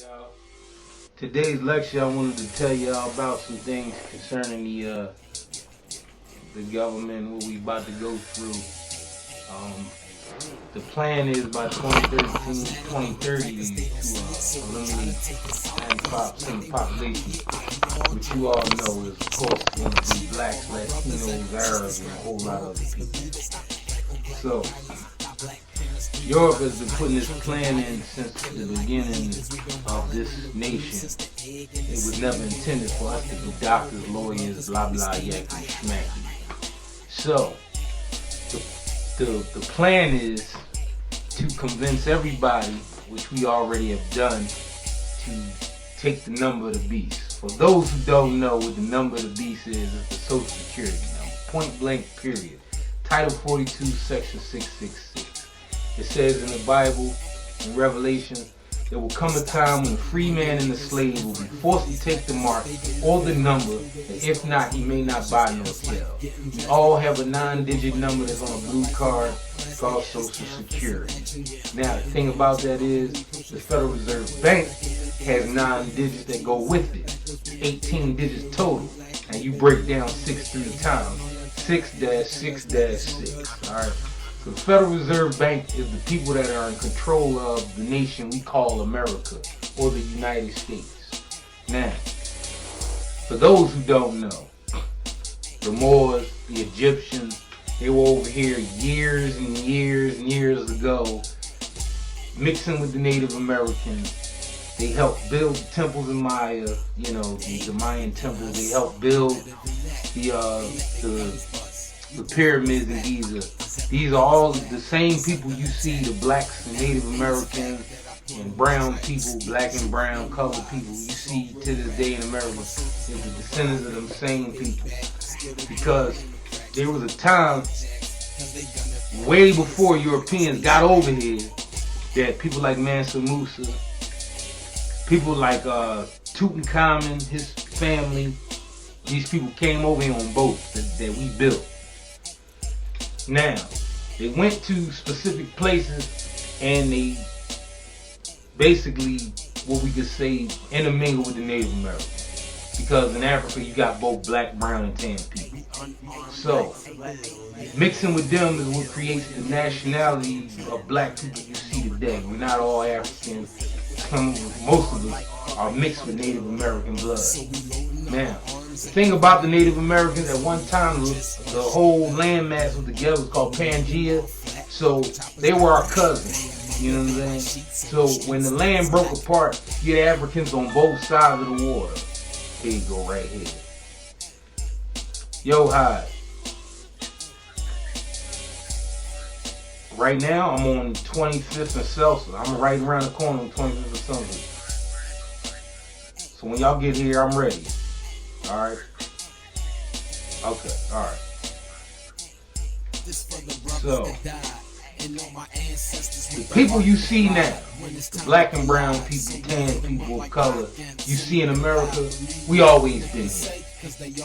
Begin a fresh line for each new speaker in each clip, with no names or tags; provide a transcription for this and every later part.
y'all. Today's lecture, I wanted to tell y'all about some things concerning the government, what we about to go through. The plan is by 2030 to eliminate 95% of the population, which you all know is, of course, going to be blacks, Latinos, Arabs, and a whole lot of other people. So, Europe has been putting this plan in since the beginning of this nation. It was never intended for us to be doctors, lawyers, blah blah, yakky, schmacky. So, the plan is to convince everybody, which we already have done, to take the number of the beast. For those who don't know what the number of the beast is, it's the Social Security number. Point blank, period. Title 42, Section 666. It says in the Bible, in Revelation, there will come a time when the free man and the slave will be forced to take the mark or the number, and if not, he may not buy nor sell. We all have a 9-digit number that's on a blue card called Social Security. Now, the thing about that is, the Federal Reserve Bank has 9 digits that go with it. 18 digits total. And you break down 6 3 times. 6-6-6. Alright? So the Federal Reserve Bank is the people that are in control of the nation we call America, or the United States. Now, for those who don't know, the Moors, the Egyptians, they were over here years and years and years ago, mixing with the Native Americans. They helped build the temples in Maya, the Mayan temples. They helped build the pyramids in Giza. These are all the same people you see, the blacks and Native Americans and brown people, black and brown colored people you see to this day in America is the descendants of them same people. Because there was a time way before Europeans got over here that people like Mansa Musa, people like Tutankhamun, his family, these people came over here on boats that we built. Now, they went to specific places and they basically, what we could say, intermingle with the Native Americans. Because in Africa, you got both black, brown, and tan people. So, mixing with them is what creates the nationality of black people you see today. We're not all Africans. Most of us are mixed with Native American blood. Now, the thing about the Native Americans, at one time, the whole landmass was together, was called Pangea. So, they were our cousins. You know what I'm saying? So, when the land broke apart, you had Africans on both sides of the water. Here you go, right here. Yo, hi. Right now, I'm on 25th and Celsius. I'm right around the corner on 25th and Celsius. So when y'all get here, I'm ready. Alright? Okay, alright. So, the people you see now, the black and brown people, tan people of color, you see in America, we always been here.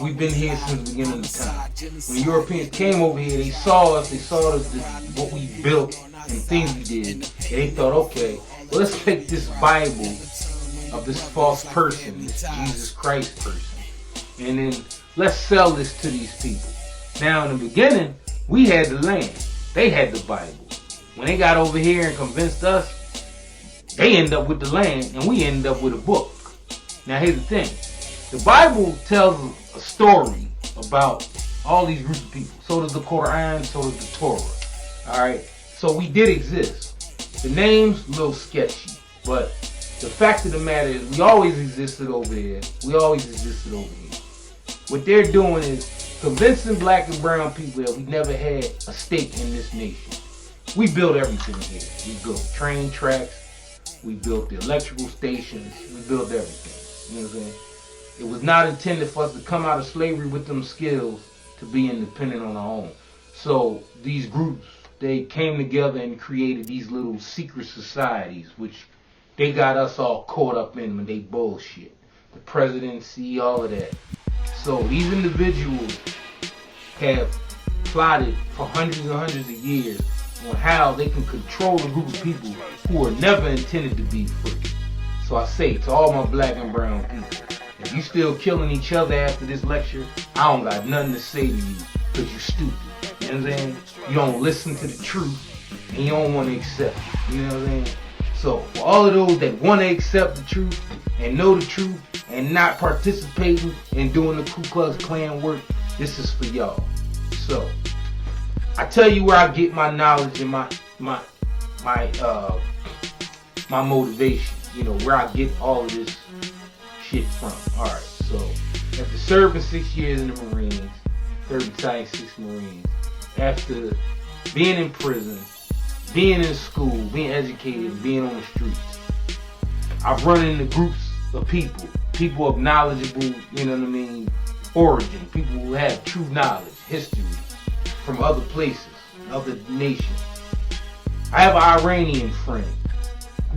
We've been here since the beginning of time. When the Europeans came over here, they saw us, what we built and things we did, and they thought, okay, well, let's take this Bible of this false person, this Jesus Christ person, and then let's sell this to these people. Now, in the beginning, we had the land. They had the Bible. When they got over here and convinced us, they end up with the land, and we end up with a book. Now, here's the thing. The Bible tells a story about all these groups of people. So does the Quran, so does the Torah. Alright? So we did exist. The name's a little sketchy, but the fact of the matter is we always existed over here. We always existed over here. What they're doing is convincing black and brown people that we never had a stake in this nation. We built everything here. We built train tracks. We built the electrical stations. We built everything. You know what I'm saying? It was not intended for us to come out of slavery with them skills to be independent on our own. So these groups, they came together and created these little secret societies, which they got us all caught up in when they bullshit. The presidency, all of that. So these individuals have plotted for hundreds and hundreds of years on how they can control a group of people who are never intended to be free. So I say to all my black and brown people, if you still killing each other after this lecture, I don't got nothing to say to you because you stupid. You know what I'm saying? You don't listen to the truth and you don't want to accept it. You know what I'm saying? So for all of those that want to accept the truth and know the truth and not participating in doing the Ku Klux Klan work, this is for y'all. So I tell you where I get my knowledge and my motivation. You know, where I get all of this shit from. Alright, so after serving 6 years in the Marines, 3rd Battalion, 6th Marines, after being in prison, being in school, being educated, being on the streets, I've run into groups of people of knowledgeable, you know what I mean, origin, people who have true knowledge, history from other places, other nations. I have an Iranian friend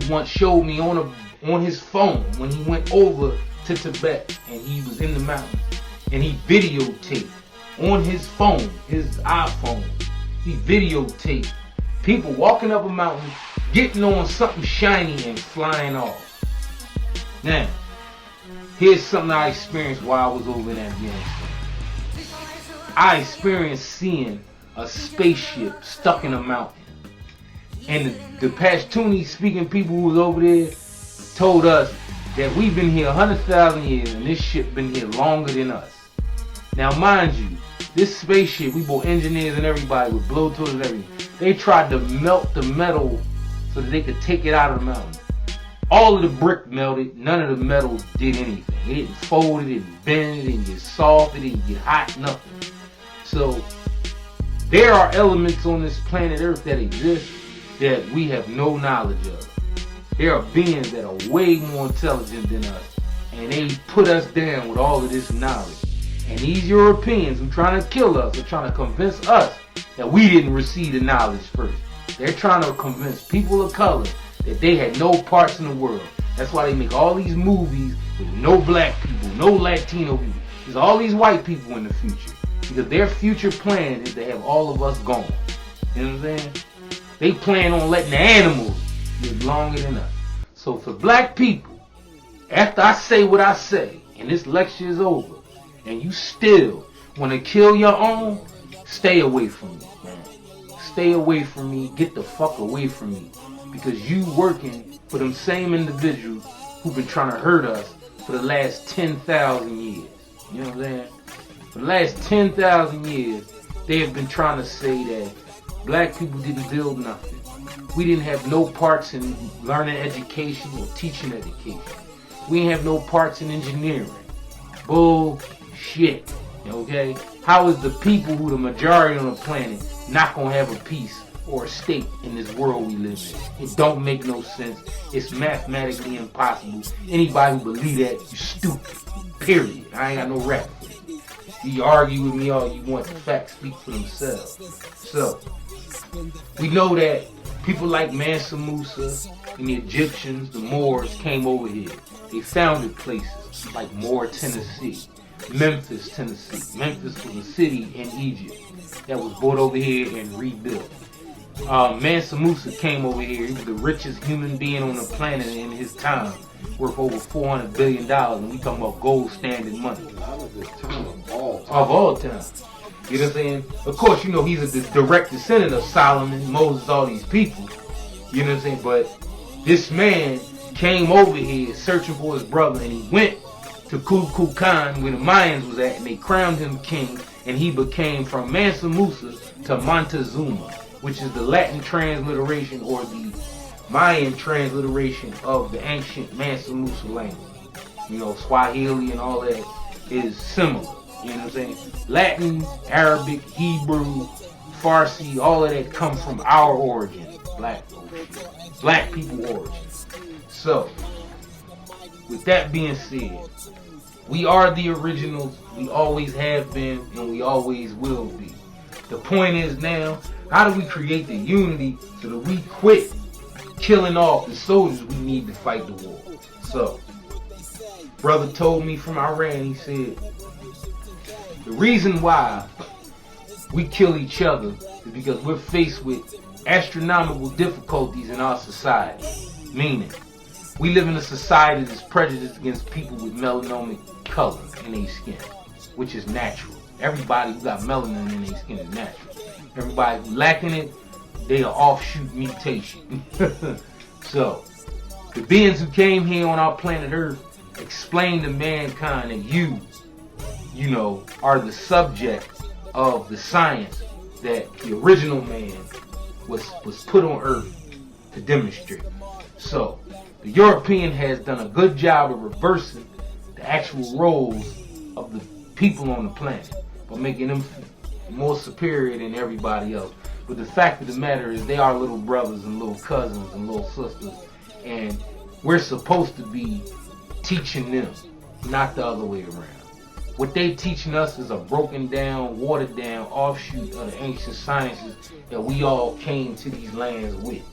who once showed me on his phone when he went over to Tibet and he was in the mountains and he videotaped on his phone, his iPhone, he videotaped people walking up a mountain, getting on something shiny and flying off. Now, here's something I experienced while I was over in Afghanistan. I experienced seeing a spaceship stuck in a mountain. And the Pashtuni speaking people who was over there told us that we've been here 100,000 years and this ship been here longer than us. Now mind you, this spaceship, we brought engineers and everybody with blowtorches and everything. They tried to melt the metal so that they could take it out of the mountain. All of the brick melted, none of the metal did anything. It didn't fold, it didn't bend, it didn't get soft, it didn't get hot, nothing. So there are elements on this planet Earth that exist that we have no knowledge of. There are beings that are way more intelligent than us, and they put us down with all of this knowledge. And these Europeans who trying to kill us are trying to convince us that we didn't receive the knowledge first. They're trying to convince people of color that they had no parts in the world. That's why they make all these movies with no black people, no Latino people. There's all these white people in the future. Because their future plan is to have all of us gone. You know what I'm saying? They plan on letting the animals live longer than us. So for black people, after I say what I say, and this lecture is over, and you still want to kill your own, stay away from me, man. Stay away from me. Get the fuck away from me. Because you working for them same individuals who've been trying to hurt us for the last 10,000 years. You know what I'm saying? For the last 10,000 years, they have been trying to say that black people didn't build nothing. We didn't have no parts in learning education or teaching education. We didn't have no parts in engineering. Bullshit. Okay? How is the people who the majority on the planet not gonna have a piece or a stake in this world we live in? It don't make no sense. It's mathematically impossible. Anybody who believe that, you stupid. Period. I ain't got no rap for you. You argue with me all you want, the facts speak for themselves. So, we know that people like Mansa Musa and the Egyptians, the Moors, came over here. They founded places like Moore, Tennessee, Memphis, Tennessee. Memphis was a city in Egypt that was brought over here and rebuilt. Mansa Musa came over here. He was the richest human being on the planet in his time, worth over $400 billion, and we talking about gold standard money. Of all time. You know what I'm saying? Of course, you know, he's a direct descendant of Solomon, Moses, all these people. You know what I'm saying? But this man came over here searching for his brother, and he went to Kukulkan, where the Mayans was at, and they crowned him king, and he became from Mansa Musa to Montezuma, which is the Latin transliteration or the Mayan transliteration of the ancient Mansa Musa language. You know, Swahili and all that is similar. You know what I'm saying? Latin, Arabic, Hebrew, Farsi, all of that comes from our origin. Black people origins. So, with that being said, we are the originals. We always have been, and we always will be. The point is now, how do we create the unity so that we quit killing off the soldiers we need to fight the war? So, brother told me from Iran, he said, the reason why we kill each other is because we're faced with astronomical difficulties in our society. Meaning, We live in a society that's prejudiced against people with melanomic color in their skin, which is natural. Everybody who got melanin in their skin is natural. Everybody who lacking it, they are offshoot mutation. So, the beings who came here on our planet Earth explained to mankind that you know, are the subject of the science that the original man was put on Earth to demonstrate. So, the European has done a good job of reversing the actual roles of the people on the planet by making them more superior than everybody else. But the fact of the matter is they are little brothers and little cousins and little sisters, and we're supposed to be teaching them, not the other way around. What they teaching us is a broken down, watered down offshoot of the ancient sciences that we all came to these lands with,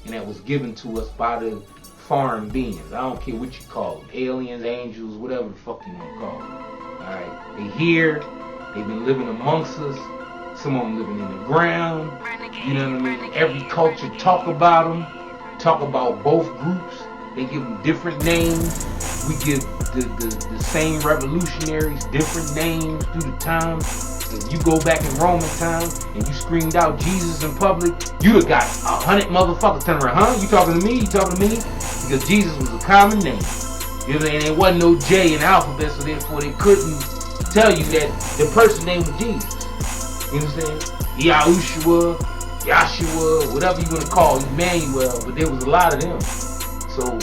and that was given to us by the foreign beings. I don't care what you call them, aliens, angels, whatever the fuck you want to call them. Alright, they here, they've been living amongst us, some of them living in the ground, you know what I mean? Every culture talk about them, talk about both groups, they give them different names. We give the same revolutionaries different names through the time. If you go back in Roman times and you screamed out Jesus in public, you'd have got 100 motherfuckers turning around. Huh? You talking to me? You talking to me? Because Jesus was a common name. You know, and there wasn't no J in the alphabet, so therefore they couldn't tell you that the person name was Jesus. You know what I'm saying? Yahushua, Yahshua, whatever you want to call Emmanuel, but there was a lot of them. So,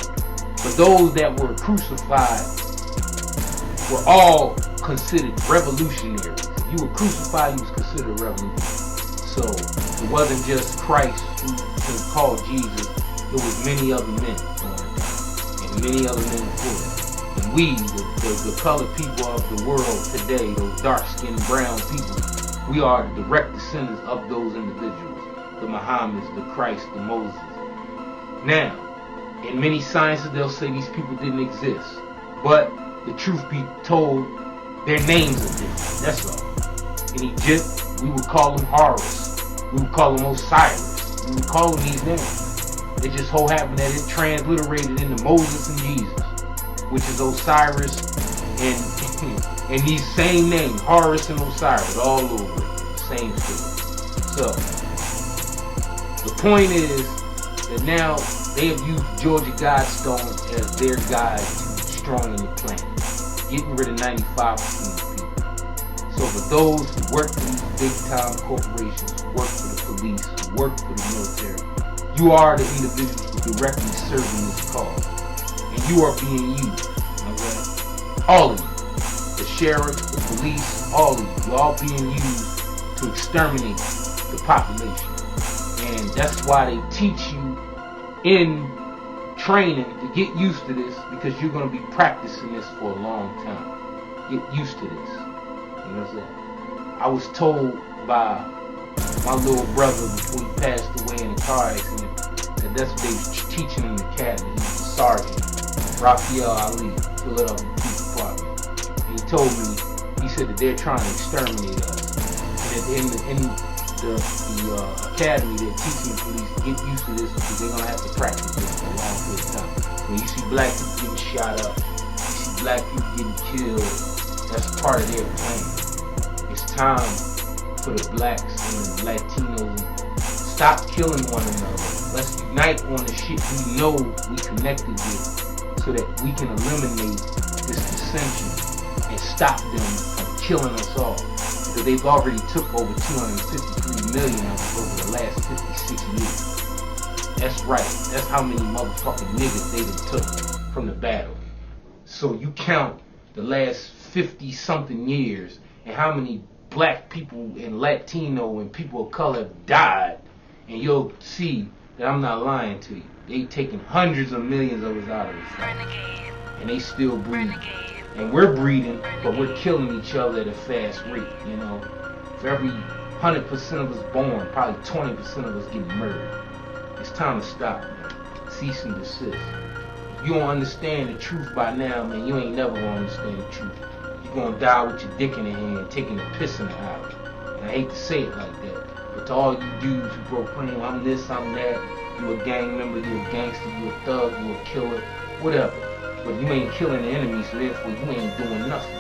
for those that were crucified, were all considered revolutionaries. If you were crucified, you was considered a revolutionary. So, it wasn't just Christ who was called Jesus, there was many other men, and many other men before that. And we, the colored people of the world today, those dark-skinned brown people, we are the direct descendants of those individuals, the Muhammad's, the Christ, the Moses. Now, in many sciences, they'll say these people didn't exist. But the truth be told, their names are different. That's all. In Egypt, we would call them Horus. We would call them Osiris. We would call them these names. It just so happened that it transliterated into Moses and Jesus, which is Osiris and these same names, Horus and Osiris, all over it. Same story. So, the point is that now they have used Georgia Guidestone as their guide to destroying the planet, getting rid of 95% of the people. So for those who work for these big-time corporations, who work for the police, who work for the military, you are the individuals who directly serving this cause, and you are being used. Okay? All of you, the sheriff, the police, all of you, you're all being used to exterminate the population, and that's why they teach you in training to get used to this, because you're going to be practicing this for a long time. Get used to this. You know what I'm saying? I was told by my little brother before he passed away in a car accident that that's what they was teaching in the academy. He was a sergeant, Raphael Ali, Philadelphia Police Department. And he told me, he said that they're trying to exterminate us. And in the academy, they're teaching the police to get used to this because they're going to have to practice this for a long period of time. When you see black people getting shot up, you see black people getting killed, that's part of their plan. It's time for the blacks and the Latinos to stop killing one another. Let's unite on the shit we know we connected with so that we can eliminate this dissension and stop them from killing us all. Because they've already took over 253 million of us over the last 56 years. That's right. That's how many motherfucking niggas they done took from the battle. So you count the last 50-something years and how many black people and Latino and people of color have died, and you'll see that I'm not lying to you. They've taken hundreds of millions of us out of this fight. And they still breeding. And we're breeding, but we're killing each other at a fast rate, you know. For every 100% of us born, probably 20% of us get murdered. It's time to stop, man. Cease and desist. If you don't understand the truth by now, man, you ain't never gonna understand the truth. You're gonna die with your dick in the hand, taking a piss in the alley. And I hate to say it like that, but to all you dudes who proclaim, I'm this, I'm that, you a gang member, you a gangster, you a thug, you a killer, whatever. But you ain't killing the enemy, so therefore you ain't doing nothing.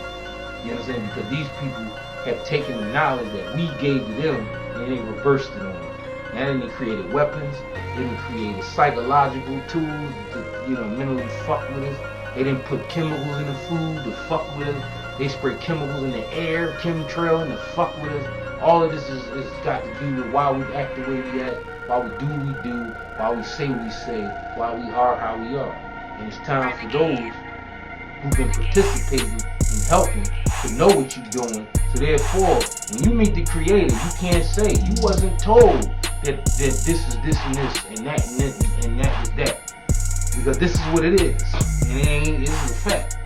You know what I'm saying? Because these people have taken the knowledge that we gave to them and they reversed it on them. Now then they created weapons, they done created psychological tools to, mentally fuck with us. They didn't put chemicals in the food to fuck with us. They spray chemicals in the air, chemtrail, to fuck with us. All of this is got to do with why we act the way we act, why we do what we do, why we say what we say, why we are how we are. And it's time for those who've been participating and helping to know what you're doing. So therefore, when you meet the Creator, you can't say you wasn't told that this is this and this and that and that and that is that. Because this is what it is. And it is a fact.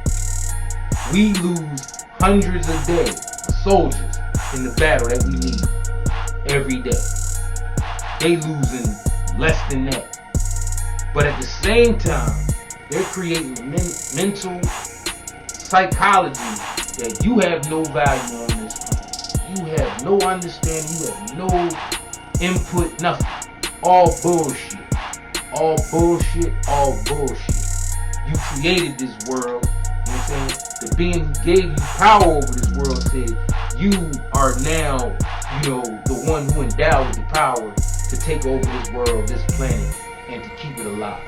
We lose hundreds a day of soldiers in the battle that we need every day. They losing less than that. But at the same time, they're creating mental psychology that you have no value on this planet. You have no understanding, you have no input, nothing. All bullshit. All bullshit, all bullshit. You created this world, you know what I'm saying? The being who gave you power over this world said, you are now, the one who endowed with the power to take over this world, this planet, and to keep it alive.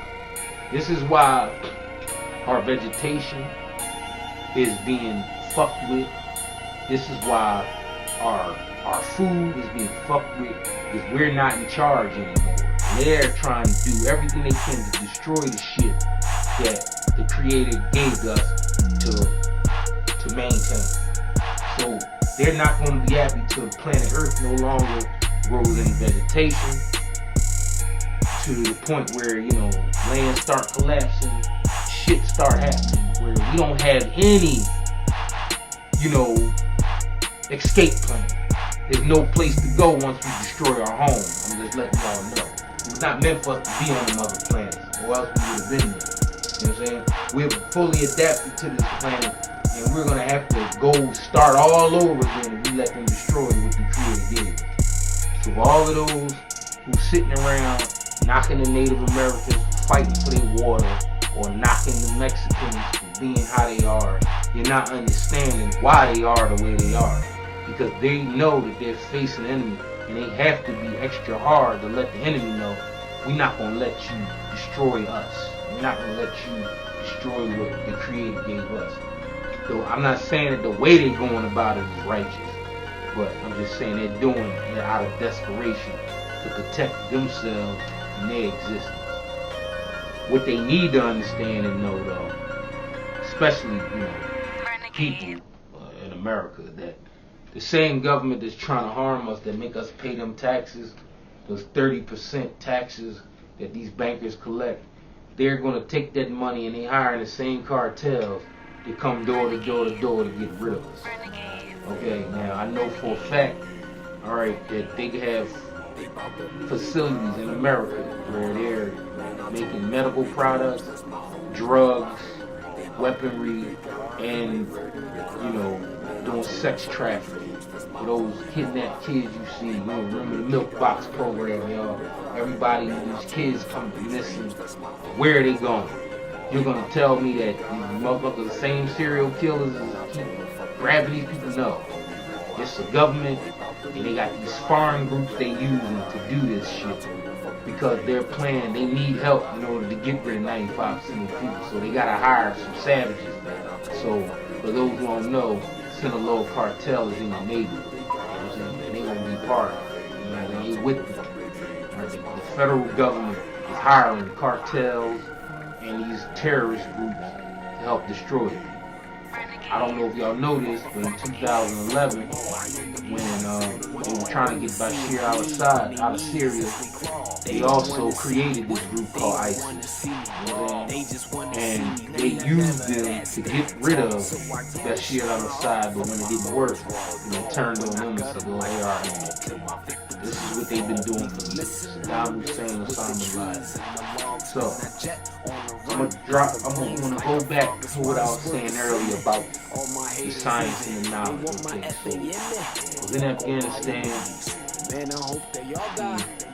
This is why our vegetation is being fucked with. This is why our food is being fucked with, because we're not in charge anymore. They're trying to do everything they can to destroy the shit that the Creator gave us to maintain. So they're not going to be happy till planet Earth no longer grows any vegetation, to the point where, land start collapsing, shit start happening, where we don't have any, escape plan. There's no place to go once we destroy our home. I'm just letting y'all know. It's not meant for us to be on them other planets, or else we would have been there. You know what I'm saying? We're fully adapted to this planet, and we're going to have to go start all over again if we let them destroy what the Creator gave. So for all of those who's sitting around knocking the Native Americans fighting for their water, or knocking the Mexicans for being how they are, you're not understanding why they are the way they are. Because they know that they're facing an enemy, and they have to be extra hard to let the enemy know, we're not going to let you destroy us. We're not going to let you destroy what the Creator gave us. So I'm not saying that the way they're going about it is righteous, but I'm just saying they're doing it out of desperation to protect themselves and their existence. What they need to understand and know, though, especially people in America, that the same government that's trying to harm us, that make us pay them taxes, those 30% taxes that these bankers collect, they're going to take that money and they hiring the same cartels to come door to door to door to get rid of us. Okay, now I know for a fact, alright, that they have facilities in America where they're making medical products, drugs, weaponry, and doing sex trafficking. For those kidnapped kids you see, remember the milk box program, y'all. Everybody, these kids come missing. Where are they going? You're gonna tell me that these motherfuckers, the same serial killers, keep grabbing these people? No. It's the government, and they got these foreign groups they using to do this shit. Because they're playing, they need help in order to get rid of 95% of the people. So they gotta hire some savages. So for those who don't know, Sinaloa cartel is in the neighborhood. You know what I'm saying? And they won't be part of it. You know, they ain't with them. Right? The federal government is hiring cartels and these terrorist groups to help destroy it. I don't know if y'all know this, but in 2011, when they were trying to get Bashir al-Assad out of Syria, they also created this group called ISIS. And they used them to get rid of Bashir al-Assad, but when it didn't work, they turned on them and said, well, they are. This is what they've been doing for years. Saddam Hussein, Osama bin Laden. So, I'm gonna go back to what I was saying earlier about the science and the knowledge. Okay, so, I was in Afghanistan.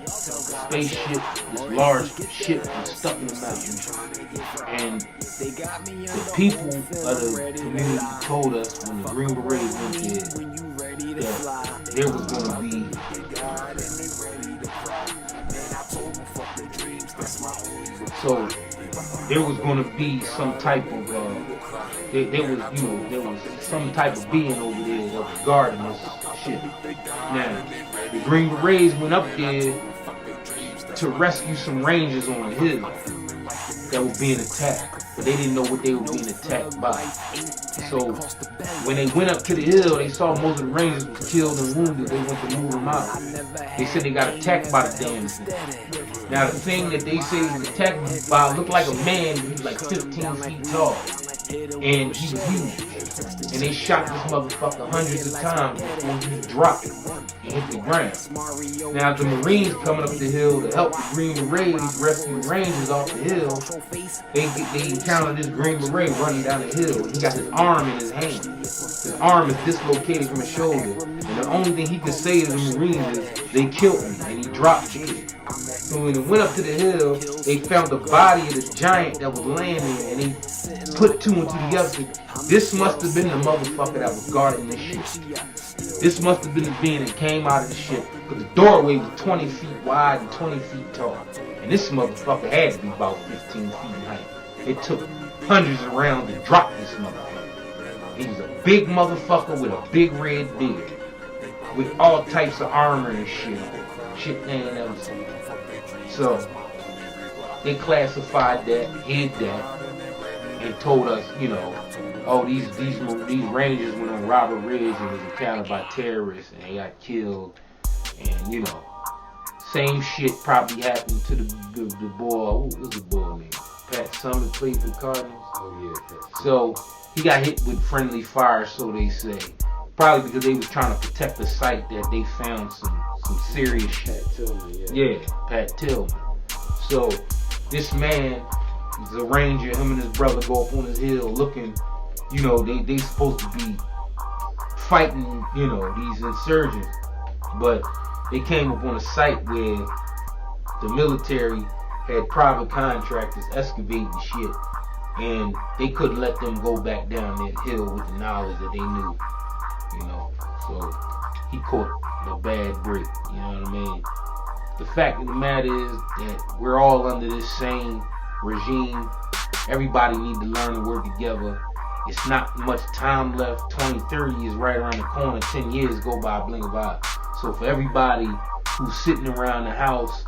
The spaceship, this large ship, was stuck in the mountains, and the people of the community told us when the Green Berets went there that there was going to be there was going to be some type of there was some type of being over there that was guarding this shit. Now the Green Berets went up there to rescue some rangers on the hill that were being attacked, but they didn't know what they were being attacked by. So when they went up to the hill, they saw most of the rangers was killed and wounded. They went to move them out. They said they got attacked by the damn thing. Now the thing that they say was attacked by looked like a man. He was like 15 feet tall, and he was huge. And they shot this motherfucker hundreds of times before he dropped and hit the ground. Now the Marines coming up the hill to help the Green Berets rescue the Rangers off the hill, they encountered this Green Beret running down the hill. He got his arm in his hand. His arm is dislocated from his shoulder. And the only thing he could say to the Marines is, they killed me, and he dropped the So when they went up to the hill, they found the body of this giant that was laying there, and they put two and two together. This must have been the motherfucker that was guarding this shit. This must have been the being that came out of the ship, because the doorway was 20 feet wide and 20 feet tall. And this motherfucker had to be about 15 feet in height. It took hundreds of rounds to drop this motherfucker. He was a big motherfucker with a big red beard, with all types of armor and shit. Shit they ain't never seen. So they classified that, hid that, and told us, oh, these Rangers went on Robert Ridge and was encountered by terrorists and they got killed. And same shit probably happened to the boy. What was the boy name? Pat Summers played for the Cardinals. Oh yeah. So he got hit with friendly fire, so they say. Probably because they was trying to protect the site that they found some serious shit. Pat Tillman, yeah, Pat Tillman. So this man, the ranger, him and his brother go up on his hill looking, they supposed to be fighting, these insurgents. But they came up on a site where the military had private contractors excavating shit, and they couldn't let them go back down that hill with the knowledge that they knew, So he caught a bad break, you know what I mean? The fact of the matter is that we're all under this same regime. Everybody need to learn to work together. It's not much time left. 2030 is right around the corner. 10 years go by a blink of an eye. So for everybody who's sitting around the house,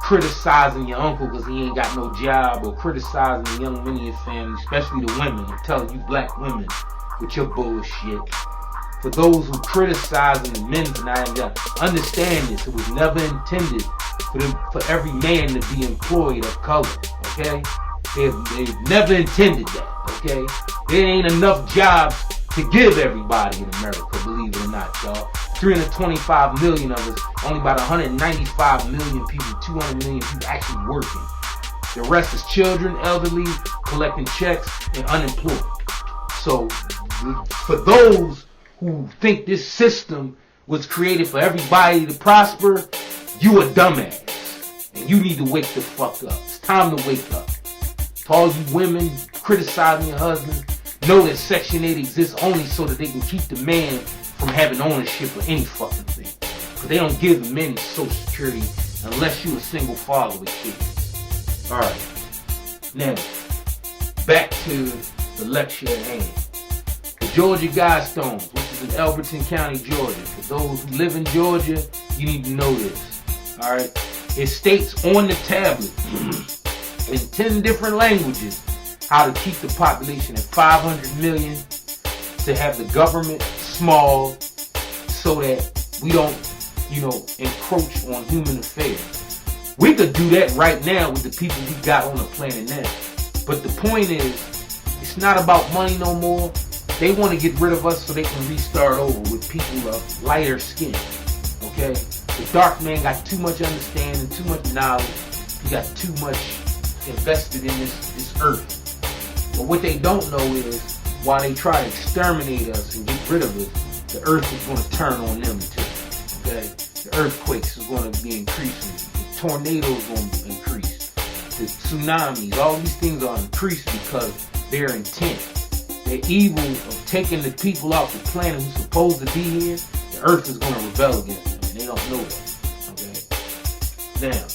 criticizing your uncle because he ain't got no job, or criticizing the young men in your family, especially the women, I'm telling you black women, with your bullshit. For those who criticizing the men tonight, understand this. It was never intended for every man to be employed of color, okay? They've never intended that, okay? There ain't enough jobs to give everybody in America, believe it or not, y'all. 325 million of us, only about 195 million people, 200 million people actually working. The rest is children, elderly, collecting checks, and unemployed. So, for those who think this system was created for everybody to prosper, you a dumbass. And you need to wake the fuck up. It's time to wake up. To all you women criticizing your husband, know that Section 8 exists only so that they can keep the man from having ownership of any fucking thing. Because they don't give the men Social Security unless you a single father with kids. Alright. Now, back to the lecture at hand. The Georgia Guidestones, which is in Elberton County, Georgia. For those who live in Georgia, you need to know this. Alright? It states on the tablet in 10 different languages how to keep the population at 500 million, to have the government small so that we don't, encroach on human affairs. We could do that right now with the people we got on the planet now. But the point is, it's not about money no more. They want to get rid of us so they can restart over with people of lighter skin. Okay? The dark man got too much understanding, too much knowledge. He got too much invested in this earth. But what they don't know is, while they try to exterminate us and get rid of us, the earth is going to turn on them too. Okay? The earthquakes is going to be increasing. The tornadoes are going to increase. the tsunamis, all these things are increased because their intent, their evil of taking the people off the planet who's supposed to be here. The earth is going to rebel against them, and they don't know that. Okay? Now,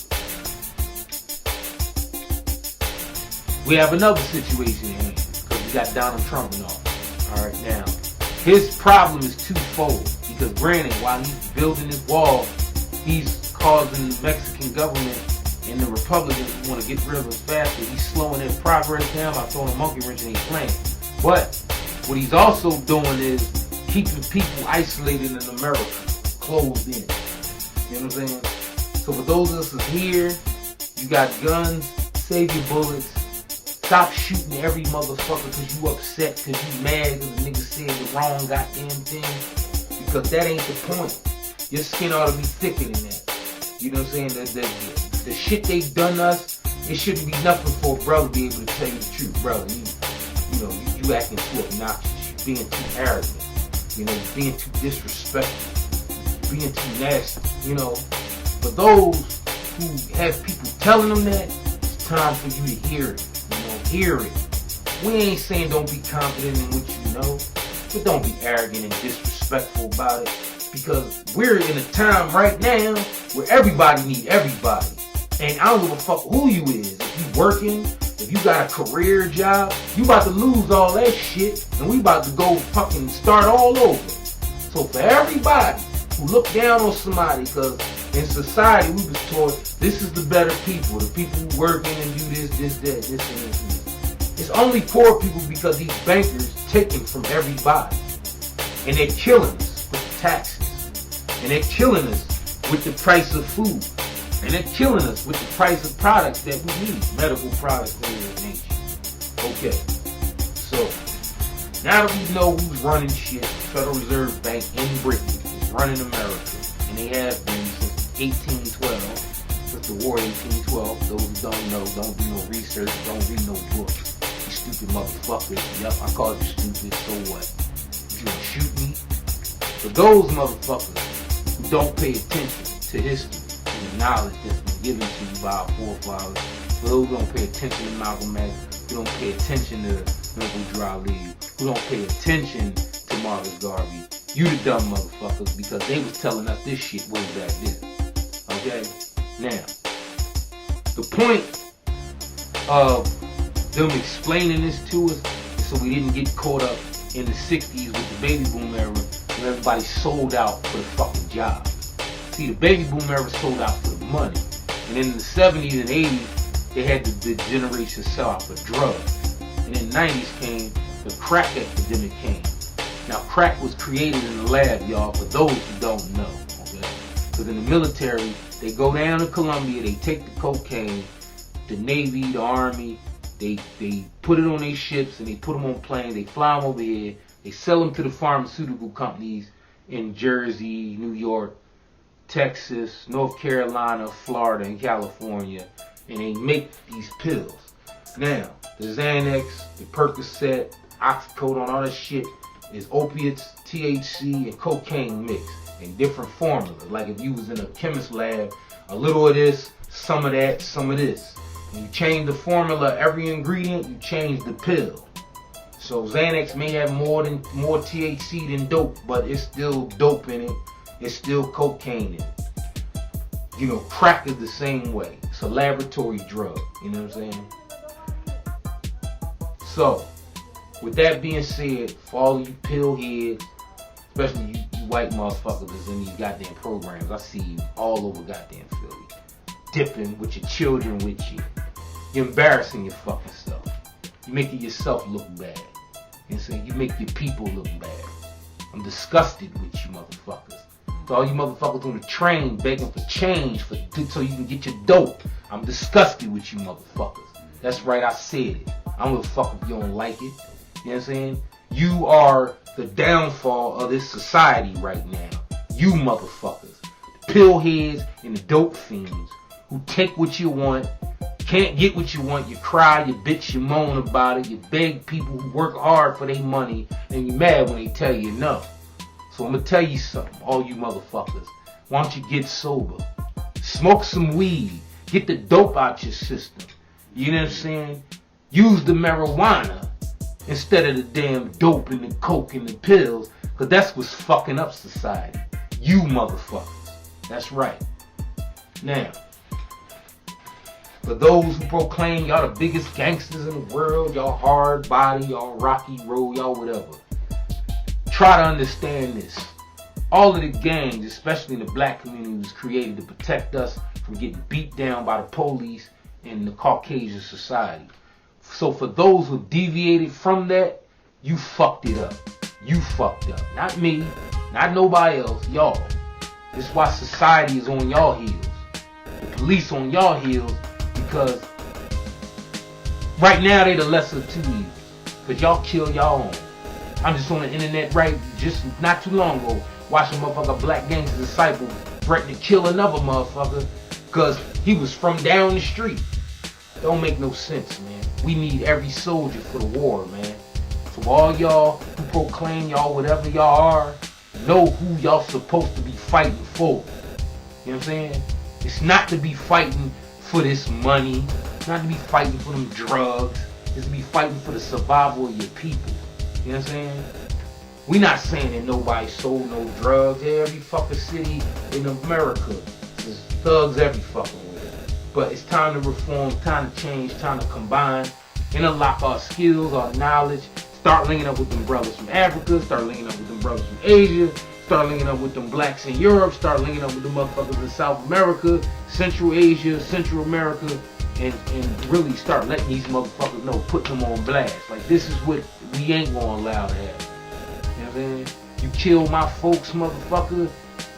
we have another situation in hand because we got Donald Trump and all. All right, now his problem is twofold because granted, while he's building this wall, he's causing the Mexican government and the Republicans who want to get rid of us faster. He's slowing their progress down by throwing a monkey wrench in their plan. But what he's also doing is keeping people isolated in America, closed in. You know what I'm saying? So for those of us who's here, you got guns, save your bullets. Stop shooting every motherfucker because you upset, because you mad because the nigga said the wrong goddamn thing. Because that ain't the point. Your skin ought to be thicker than that. You know what I'm saying? The shit they done us, it shouldn't be nothing for a brother to be able to tell you the truth. Brother, you acting too obnoxious. You're being too arrogant. You know, you're being too disrespectful. You're being too nasty. You know, for those who have people telling them that, it's time for you to hear it. Hear it. We ain't saying don't be confident in what you know, but don't be arrogant and disrespectful about it, because we're in a time right now where everybody needs everybody, and I don't give a fuck who you is. If you working, if you got a career job, you about to lose all that shit, and we about to go fucking start all over. So for everybody who look down on somebody, because in society we was taught this is the better people, the people who working and do this, that, this, and this. It's only poor people because these bankers taking from everybody. And they're killing us with the taxes. And they're killing us with the price of food. And they're killing us with the price of products that we need. Medical products, things of that nature. Okay. So, now that we know who's running shit, the Federal Reserve Bank in Britain is running America. And they have been since 1812. Since the war 1812. Those who don't know, don't do no research, don't read no books. Stupid motherfuckers. Yep, I call you stupid, so what? You gonna shoot me? For those motherfuckers who don't pay attention to history and the knowledge that's been given to you by our forefathers, for those who don't pay attention to Malcolm X, who don't pay attention to Malcolm Ali, who don't pay attention to Marcus Garvey, you the dumb motherfuckers, because they was telling us this shit way back then. Okay? Now, the point of them explaining this to us so we didn't get caught up in the 60s with the baby boom era when everybody sold out for the fucking job. See, the baby boom era sold out for the money. And in the 70s and 80s, they had the generation sell out for drugs. And in the 90s came, the crack epidemic came. Now, crack was created in the lab, y'all, for those who don't know. Okay? Because in the military, they go down to Colombia, they take the cocaine, the Navy, the Army, They put it on their ships and they put them on planes. They fly them over here. They sell them to the pharmaceutical companies in Jersey, New York, Texas, North Carolina, Florida, and California. And they make these pills. Now, the Xanax, the Percocet, Oxycodone, all that shit is opiates, THC, and cocaine mixed in different formulas. Like if you was in a chemist lab, a little of this, some of that, some of this. You change the formula, every ingredient, you change the pill. So Xanax may have more THC than dope, but it's still dope in it. It's still cocaine in it. You know, crack is the same way. It's a laboratory drug. You know what I'm saying? So, with that being said, for all you pill heads, especially you white motherfuckers that's in these goddamn programs, I see you all over goddamn Philly, dipping with your children with you. You're embarrassing your fucking self. You're making yourself look bad. You know what I'm saying? You make your people look bad. I'm disgusted with you motherfuckers. So all you motherfuckers on the train begging for change so you can get your dope. I'm disgusted with you motherfuckers. That's right, I said it. I don't give a fuck if you don't like it. You know what I'm saying? You are the downfall of this society right now. You motherfuckers. The pill heads and the dope fiends who take what you want, can't get what you want, you cry, you bitch, you moan about it, you beg people who work hard for their money, and you're mad when they tell you no. So I'm going to tell you something, all you motherfuckers. Why don't you get sober? Smoke some weed. Get the dope out your system. You know what I'm saying? Use the marijuana instead of the damn dope and the coke and the pills, because that's what's fucking up society. You motherfuckers. That's right. Now, for those who proclaim y'all the biggest gangsters in the world, y'all hard body, y'all rocky road, y'all whatever, try to understand this. All of the gangs, especially in the black community, was created to protect us from getting beat down by the police in the Caucasian society. So for those who deviated from that, you fucked it up. You fucked up. Not me, not nobody else, y'all. This is why society is on y'all heels. The police on y'all heels, because right now they the lesser of two evils. But y'all kill y'all own. I'm just on the internet just not too long ago, watching motherfucker Black Gangster Disciple threaten to kill another motherfucker because he was from down the street. Don't make no sense, man. We need every soldier for the war, man. So all y'all who proclaim y'all whatever y'all are, know who y'all supposed to be fighting for. You know what I'm saying? It's not to be fighting for this money. It's not to be fighting for them drugs. It's to be fighting for the survival of your people. You know what I'm saying? We not saying that nobody sold no drugs. Every fucking city in America, there's thugs every fucking way. But it's time to reform, time to change, time to combine, interlock our skills, our knowledge, start linking up with them brothers from Africa, start linking up with them brothers from Asia, start linking up with them blacks in Europe, start linking up with them motherfuckers in South America, Central Asia, Central America, and really start letting these motherfuckers know, put them on blast. Like, this is what we ain't gonna allow to happen. You know what I'm saying? You kill my folks, motherfucker,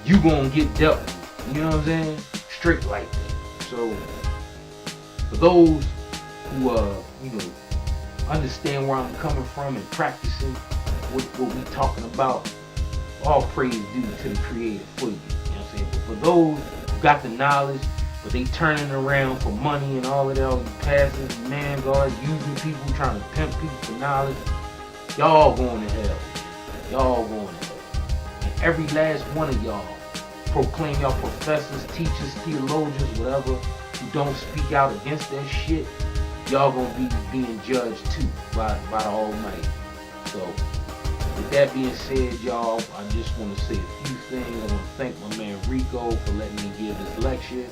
you gonna get dealt with. You know what I'm saying? Straight like that. So, for those who, understand where I'm coming from and practicing what we talking about, all praise due to the Creator for you. You know what I'm saying? But for those who got the knowledge, but they turning around for money and all of that, all you pastors, man guards, using people, trying to pimp people for knowledge, y'all going to hell. Y'all going to hell. And every last one of y'all proclaim y'all professors, teachers, theologians, whatever, who don't speak out against that shit, y'all gonna be being judged too by the Almighty. So, with that being said, y'all, I just want to say a few things. I want to thank my man Rico for letting me give this lecture.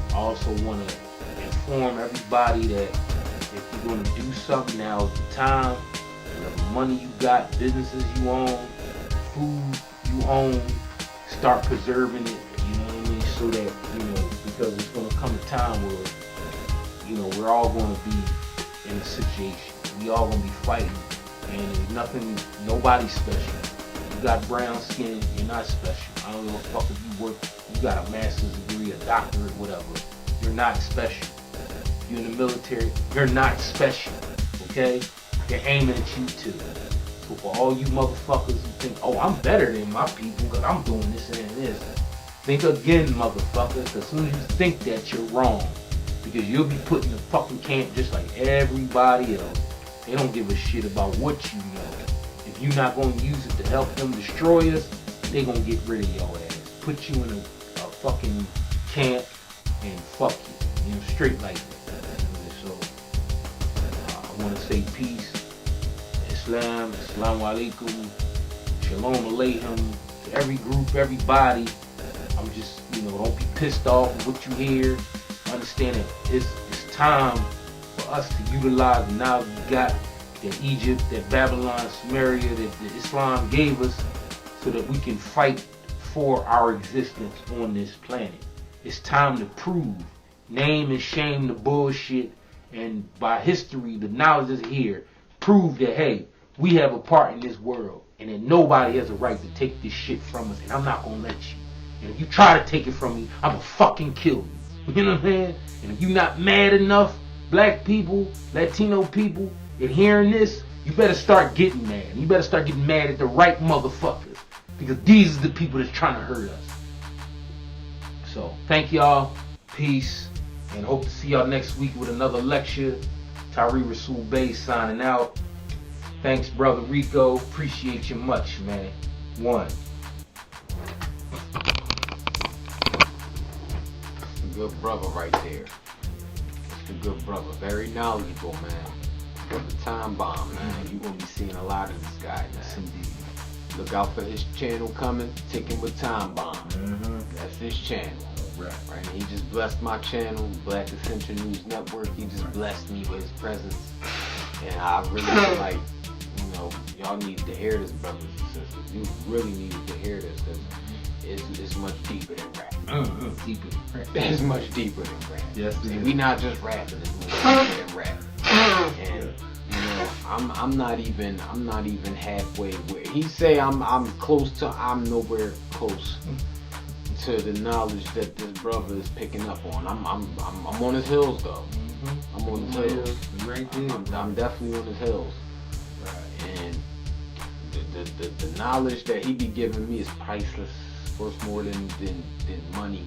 I also want to inform everybody that if you're going to do something, now is the time. Whatever money you got, businesses you own, food you own, start preserving it, you know what I mean, so that, because it's going to come a time where, we're all going to be in a situation. We all going to be fighting, and nobody's special. You got brown skin, you're not special. I don't know fuck if you got a master's degree, a doctorate, whatever. You're not special. You're in the military, you're not special, okay? They're aiming at you too. So for all you motherfuckers who think, oh, I'm better than my people because I'm doing this and this, think again, motherfuckers, because as soon as you think that, you're wrong. Because you'll be put in the fucking camp just like everybody else. They don't give a shit about what you know. If you're not going to use it to help them destroy us, they going to get rid of your ass. Put you in a fucking camp and fuck you. Straight like that. So, I want to say peace. Islam, Assalamu alaikum, Shalom aleichem to every group, everybody. I'm just, don't be pissed off with what you hear. Understand that it's time for us to utilize the knowledge we got, that Egypt, that Babylon, Sumeria, that Islam gave us, so that we can fight for our existence on this planet. It's time to prove, name and shame the bullshit, and by history, the knowledge is here, prove that, hey, we have a part in this world, and that nobody has a right to take this shit from us, and I'm not gonna let you. And if you try to take it from me, I'm gonna fucking kill you. You know what I'm saying? And if you're not mad enough, black people, Latino people, in hearing this, you better start getting mad. You better start getting mad at the right motherfuckers. Because these are the people that's trying to hurt us. So, thank y'all. Peace. And hope to see y'all next week with another lecture. Tyree Rasul Bey signing out. Thanks, brother Rico. Appreciate you much, man. One. Good brother right there.
The good brother, very knowledgeable, man. Brother Time Bomb, man. You gonna be seeing a lot of this guy, man.
Yes, indeed.
Look out for his channel coming, Ticking with Time Bomb. That's his channel.
Right.
Right. He just blessed my channel, Black Ascension News Network. He just blessed me with his presence. And I really feel like, you know, y'all need to hear this, brothers and sisters. You really needed to hear this, because it's much deeper than rap.
Deeper than rap.
It's much deeper than rap.
Yes,
See, we not just rapping, it's more deeper than rap. And you know, I'm not even halfway where he say I'm close to. I'm nowhere close to the knowledge that this brother is picking up on. I'm on his heels though. I'm on his heels.
Right there.
I'm definitely on his heels.
Right.
And the knowledge that he be giving me is priceless. Worth more than money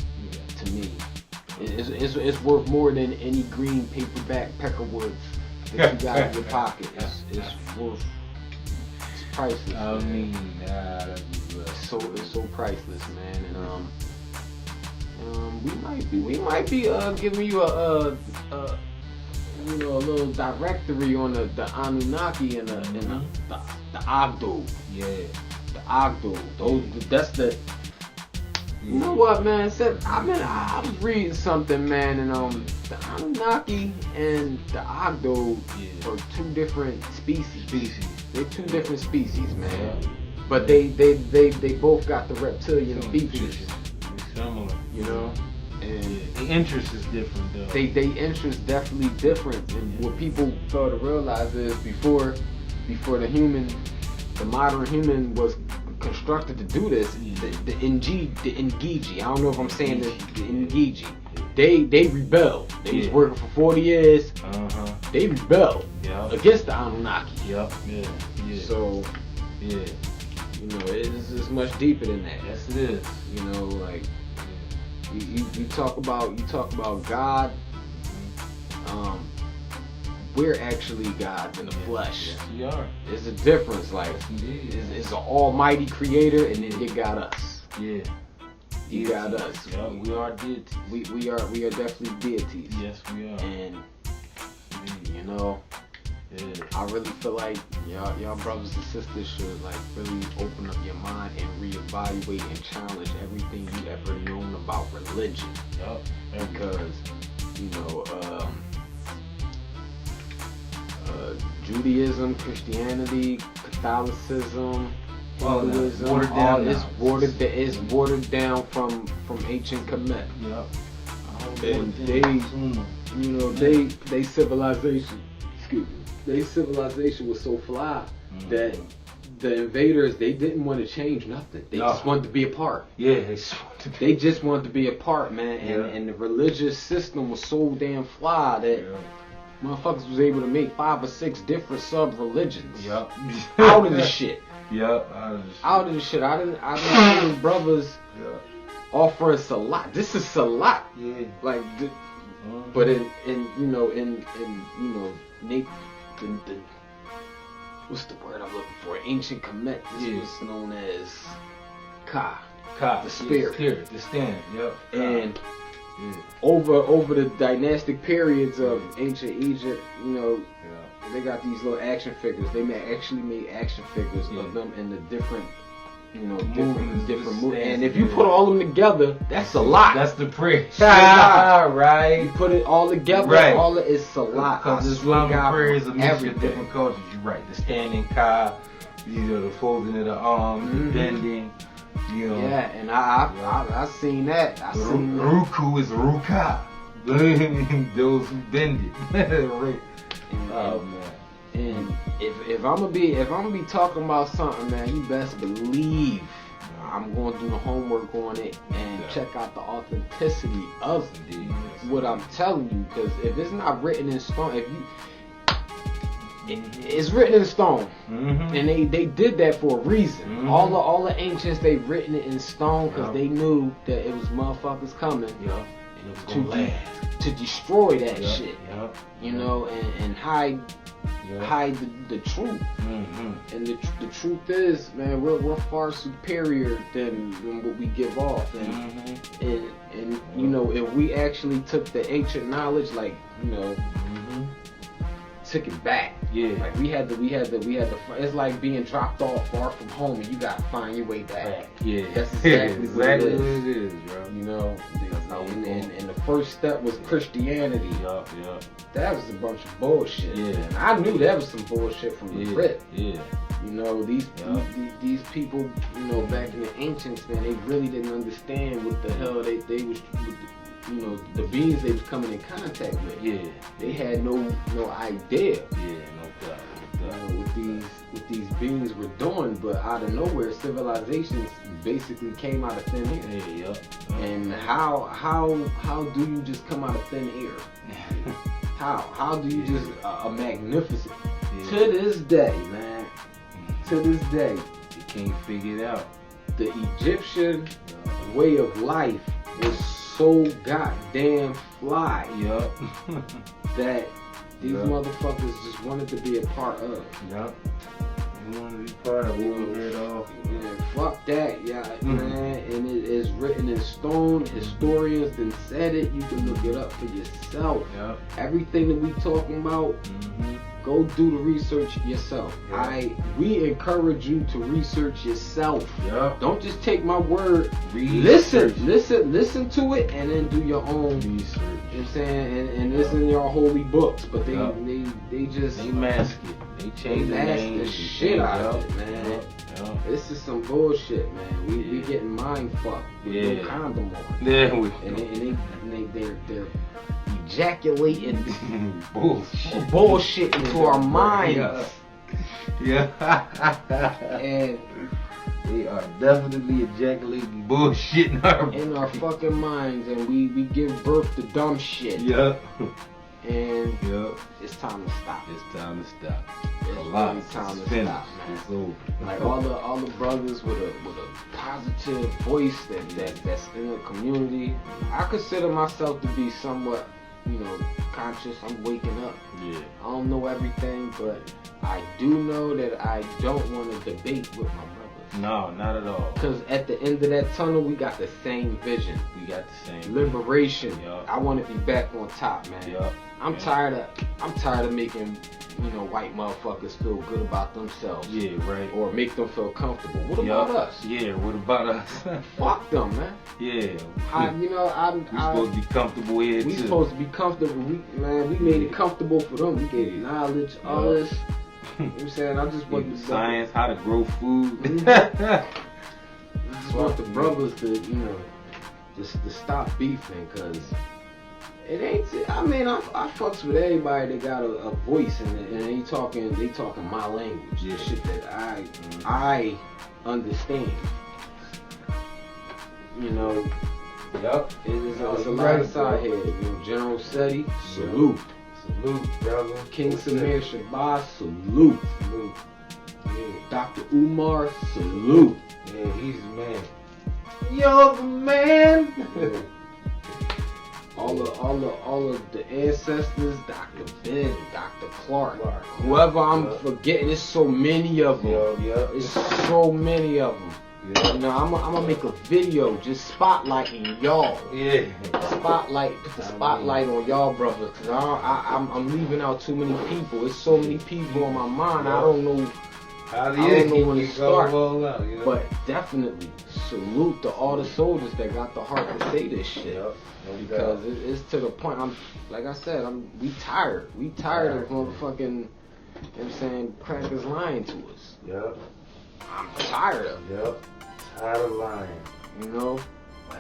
to me. It's worth more than any green paperback Peckerwoods that you got in your pocket. It's priceless.
I mean,
it's so priceless, man. And we might be giving you a little directory on the Anunnaki and the Agdo.
Yeah.
The Agdo. That's the. You know what, man? I was reading something, man, and the Anunnaki and the Agdo are two different species. They're two different species, man. But they both got the reptilian features.
Similar.
You know? And
the interest is different, though.
They interest definitely different. And what people fail to realize is before the modern human was constructed to do this, the Ngiji, I don't know if I'm saying this, the Ngiji, they rebelled. They was working for 40 years. They rebelled against the Anunnaki.
Yeah.
So, you know, it's much deeper than that.
Yes, it is.
You know, like you talk about God. We're actually gods in the flesh.
Yes, we are.
There's a difference. Like, it's an almighty creator, and then you got us.
Yeah.
You got us.
Yeah, we are deities.
We are definitely deities.
Yes, we are.
And you know, I really feel like y'all brothers and sisters should like really open up your mind and reevaluate and challenge everything you ever known about religion. Because you know, Judaism, Christianity, Catholicism, Hinduism, it's watered down from ancient Kemet. And they civilization, their civilization was so fly that the invaders, they didn't want to change nothing. They just wanted to be a part.
Yeah,
they just wanted to be a part, man. And the religious system was so damn fly that motherfuckers was able to make 5 or 6 different sub-religions out of the shit. Out of the shit. I didn't see brothers offering salat. This is salat. Like, but in what's the word I'm looking for? Ancient Kemet. This was known as Ka, the spirit,
the stand.
And over the dynastic periods of ancient Egypt, you know, they got these little action figures. They actually made action figures of them in the different, different moves. And if you put all of them together, that's a lot.
That's the prayer.
Right. You put it all together, all of it's a lot.
Because Islamic prayers are mixed with different cultures. You're right. The standing Ka, the folding of the arms, the bending. You know.
Yeah, and I seen that.
Ruku is Ruka. Those who bend it. Right.
And if I'm gonna be talking about something, man, you best believe I'm going to do the homework on it and check out the authenticity of what I'm telling you. Because if it's not written in stone, it's written in stone, and they did that for a reason. All the ancients, they written it in stone because they knew that it was motherfuckers coming to destroy that shit, you know, and hide hide the truth. And the truth is, man, we're far superior than what we give off. And you know, if we actually took the ancient knowledge, like, you know, took it back. Like we had to. It's like being dropped off far from home, and you gotta find your way back. That's exactly what it is, bro. You know, and the first step was Christianity. That was a bunch of bullshit. And I knew that was some bullshit from the rip. You know, these people, you know, back in the ancients, man, they really didn't understand what the hell they was. You know, the beings they was coming in contact with. They had no idea. What these beings were doing, but out of nowhere, civilizations basically came out of thin air. And how do you just come out of thin air? How do you just a magnificent? To this day, man. To this day,
you can't figure it out.
The Egyptian way of life was so goddamn fly that these motherfuckers just wanted to be a part of.
You want to be part of it all.
Fuck that, man. And it is written in stone. Historians then said it. You can look it up for yourself. Everything that we talking about, go do the research yourself. We encourage you to research yourself. Don't just take my word. Listen to it, and then do your own research. You know what I'm saying? And listen your holy books, but they
mask it. They change
the shit out of it, man. This is some bullshit, man. We getting mind fucked with no condom on. And they're ejaculating bullshit into our minds. And
they are definitely ejaculating bullshit in our
fucking minds, and we give birth to dumb shit. And it's time to stop.
It's time to stop.
It's really time to stop, man.
It's over.
Like all the brothers with a positive voice that's in the community. I consider myself to be somewhat, you know, conscious. I'm waking up. I don't know everything, but I do know that I don't want to debate with my brothers.
No, not at all.
Because at the end of that tunnel, we got the same vision.
We got the same
liberation. I want to be back on top, man. I'm tired of making, you know, white motherfuckers feel good about themselves. Or make them feel comfortable. What about us?
What about us?
Fuck them, man.
We supposed to be comfortable here too.
We supposed to be comfortable. We made it comfortable for them. We gave knowledge, all this. You know what I'm saying? I just want the
science, how to grow food.
I just want the brothers to, you know, just to stop beefing, cause it ain't. I mean, I fucks with everybody that got a voice, and they talking my language, shit that I understand. You know. It's a lot of side head. You know, General Seti, salute.
Salute, brother.
King Samir Shabazz, salute. Dr. Umar, salute.
He's the man.
You're the man. All of the ancestors, Dr. Ben, Dr. Clark, whoever I'm forgetting, there's so many of them. It's so many of them. You know, I'm gonna make a video just spotlighting y'all. Put the spotlight on y'all, brothers. Cause I'm leaving out too many people. There's so many people on my mind. I don't know when to start. But definitely salute to all the soldiers that got the heart to say this shit. Because it's to the point. Like I said, we tired. We tired of motherfucking. You know what I'm saying? Crackers lying to us. I'm tired of it.
Tired of lying.
You know?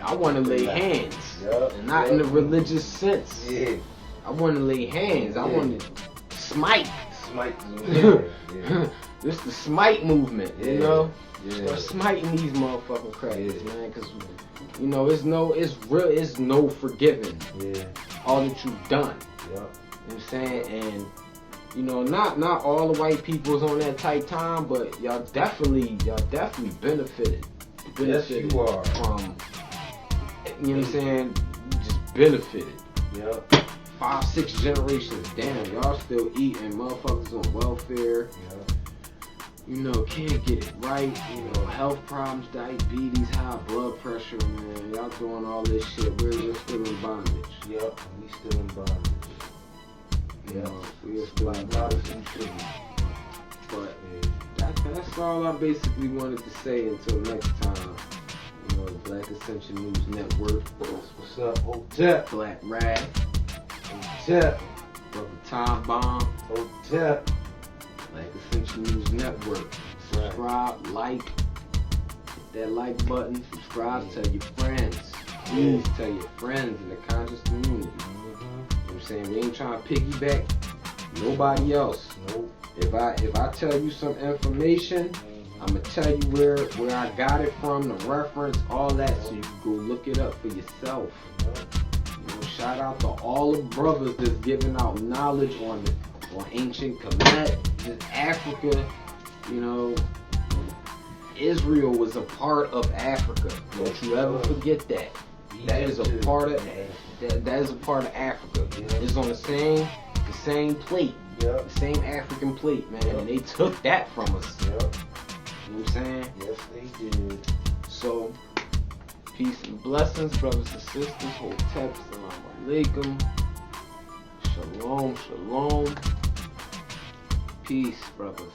I want to lay hands. And not in the religious sense. I want to lay hands. I want to smite. This the smite movement, you know? Start smiting these motherfucking crackers, man. Because, you know, it's no forgiving all that you've done. You know what I'm saying? And, you know, not all the white people's on that tight time, but y'all definitely benefited.
Yes, you are.
From, you know what I'm saying? You just benefited. 5, 6 generations down, y'all still eating, motherfuckers on welfare. You know, can't get it right. You know, health problems, diabetes, high blood pressure, man. Y'all doing all this shit. We're still in bondage.
Yep, we still in bondage.
You know, we're still in bondage. But that's all I basically wanted to say until next time. You know, the Black Ascension News Network.
What's up? Hotep.
Black Rad.
Hotep.
Brother Timebomb.
Hotep.
Black Ascension News Network. Subscribe, like, hit that like button, subscribe, tell your friends. Please tell your friends in the conscious community. You know what I'm saying? We ain't trying to piggyback nobody else.
Nope.
If I tell you some information, I'm gonna tell you where I got it from, the reference, all that, so you can go look it up for yourself. You know, shout out to all the brothers that's giving out knowledge on ancient Kemet, just Africa. You know, Israel was a part of Africa. Don't you ever forget that. That is a part of that is a part of Africa. It's on the same plate. The same African plate, man. And they took that from us. You know what I'm saying?
Yes, they did.
So, peace and blessings, brothers and sisters. Hotep, salam alaikum. Shalom, shalom. Peace, brothers.